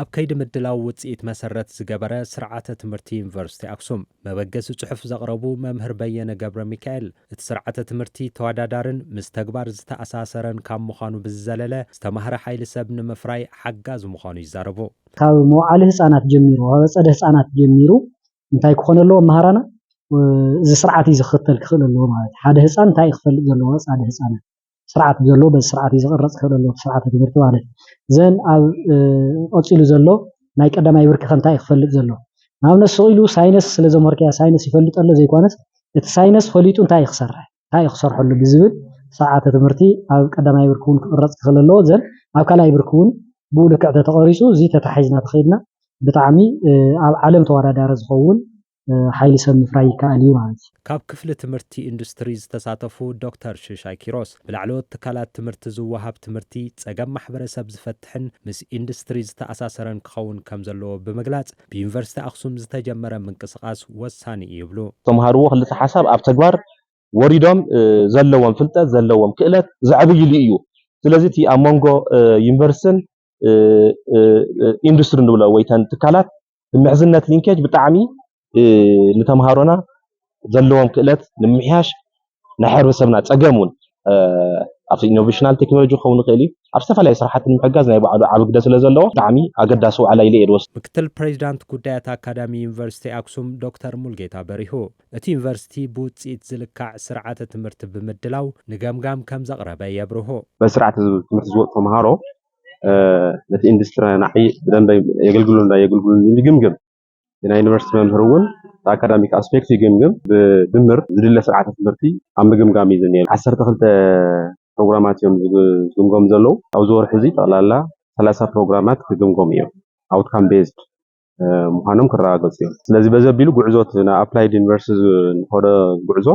ኣብ ከይዲ ምድላው ውጽኢት መሰረት ዝገበረ ስርዓተ ትምህርቲ ዩኒቨርሲቲ ኣክሱም መበገሲ ጽሑፍ ዘቕረቡ መምህር በየነ ገብረ ሚካኤል እቲ ስርዓተ ትምህርቲ ተወዳዳርን ምስ ተግባር ዝተኣሳሰረን ካብ ምዃኑ ብዝዘለለ ዝተማህረ ሓይሊ ሰብ ንምፍራይ ሓጋዝ ምዃኑ ይዛረቡ። ካብ መዋዕለ ህፃናት ጀሚሩ ኣጸደ ህፃናት ጀሚሩ እንታይ ክኾን ኣለዎ መሃራና እዚ ስርዓት ዝኽተል ክኽእል ኣለዎ ማለት ሓደ ህፃን እንታይ ክፈልጥ ዘለዎ ጻደ ህፃናት ስርዓት ዘለዎ በዚ ስርዓት ዝቕረጽ ክኽእል ኣለዎ ስርዓተ ትምህርቲ ማለት ዘን ኣብ ቀፂሉ ዘሎ ናይ ቀዳማይ ብርኪ እንታይ ክፈልጥ ዘሎ ናብነት ሰኢሉ ሳይንስ ስለ ዘመርክያ ሳይንስ ይፈልጥ ኣሎ ዘይኮነስ እቲ ሳይንስ ፈሊጡ እንታይ ክሰርሐሉ ብዝብል ስርዓተ ትምህርቲ ኣብ ቀዳማይ ብርኪ እውን ክቕረጽ ክኽእል ኣለዎ ዘን ኣብ ካልኣይ ብርኪ እውን ብኡልክዕ ተተቐሪጹ እዚ ተታሒዝና ተኸይድና ብጣዕሚ ኣብ ዓለም ተወዳዳሪ ዝኸውን ሓይሊ ሰብ ምፍራይ ይከኣል እዩ ማለት እዩ። ካብ ክፍሊ ትምህርቲ ኢንዱስትሪ ዝተሳተፉ ዶክተር ሽሻይ ኪሮስ ብላዕለዎት ትካላት ትምህርቲ ዝወሃብ ትምህርቲ ፀገም ማሕበረሰብ ዝፈትሕን ምስ ኢንዱስትሪ ዝተኣሳሰረን ክኸውን ከም ዘለዎ ብምግላጽ ብዩኒቨርሲቲ ኣክሱም ዝተጀመረ ምንቅስቓስ ወሳኒ ይብሉ። ተምሃርዎ ክልተ ሓሳብ ኣብ ተግባር ወሪዶም ዘለዎም ፍልጠት ዘለዎም ክእለት ዝዕብይሉ እዩ። ስለዚ እቲ ኣብ መንጎ ዩኒቨርሲቲን ኢንዱስትሪ ንብሎ ወይተን ትካላት ምሕዝነት ሊንኬጅ ብጣዕሚ ንተምሃሮና ዘለዎም ክእለት ንምሕያሽ ናይ ሕብረተሰብና ፀገሙን ኣብ ኢኖቬሽናል ቴክኖሎጂ ክኸውን ይኽእል እዩ ኣብ ዝተፈላለዩ ስራሕቲ ንምሕጋዝ ናይ ባዕሉ ዓቢ ግደ ስለ ዘለዎ ብጣዕሚ ኣገዳሲ ዋዕላ ኢለ እየ ዝወስድ። ምክትል ፕሬዚዳንት ጉዳያት ኣካዳሚ ዩኒቨርሲቲ ኣክሱም ዶክተር ሙልጌታ በሪሁ እቲ ዩኒቨርሲቲ ብውፅኢት ዝልካዕ ስርዓተ ትምህርቲ ብምድላው ንገምጋም ከም ዘቕረበ የብርሁ። በስርዓተ ትምህርቲ ዝወፁ ተምሃሮ ነቲ ኢንዱስትሪ ናዕይ ብደንብ የገልግሉና ይግምግም ናይ ዩኒቨርሲቲ መምህር እውን አካዳሚክ አስፔክት ይገምግም ብድምር ዝድለ ስርዓተ ትምህርቲ ኣብ ምግምጋም እዩ ዝኒሄ 12 ፕሮግራማት እዮም ዝግምገሙ ዘለው ኣብዚ ወርሒ እዚ ጠቕላላ 30 ፕሮግራማት ክግምገሙ እዮም አውትካም ቤዝድ ምዃኖም ክረጋገፁ እዮም። ስለዚ በዚ ኣቢሉ ጉዕዞት ንኣፕላይድ ዩኒቨርሲቲ ንኸደ ጉዕዞ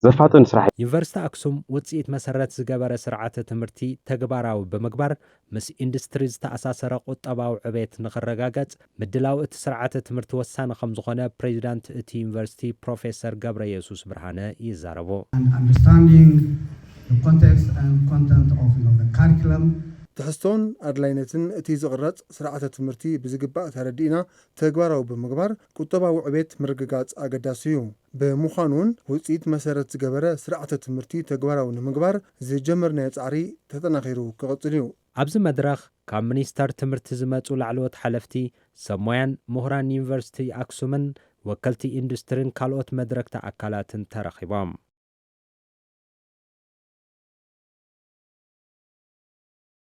ዘፋጥን ስራሕ ዩኒቨርሲቲ ኣክሱም ውፅኢት መሰረት ዝገበረ ስርዓተ ትምህርቲ ተግባራዊ ብምግባር ምስ ኢንዱስትሪ ዝተኣሳሰረ ቁጠባዊ ዕቤት ንኽረጋገጽ ምድላው እቲ ስርዓተ ትምህርቲ ወሳኒ ከም ዝኾነ ፕሬዚዳንት እቲ ዩኒቨርሲቲ ፕሮፌሰር ገብረ ኢየሱስ ብርሃነ ይዛረቡ። Understanding the context and content of the curriculum تحسون أدلاينتن أتي زغرات سرعة تمرتي بزجباء تردينا تجوارو بمجبر كتبة وعبيت مرجعات أجداسيو بمخانون وتسيد مسيرة جبرة سرعة تمرتي تجوارو نمجبر زي جمر نيت عري تتناخيرو كقطريو. عبز مدرخ كم منيستر تمرت زمات والعلوات حلفتي سمويان مهران يونيفرسيتي أكسومن وكالتي إندسترين كالوت مدرك تأكلات ترخيبام.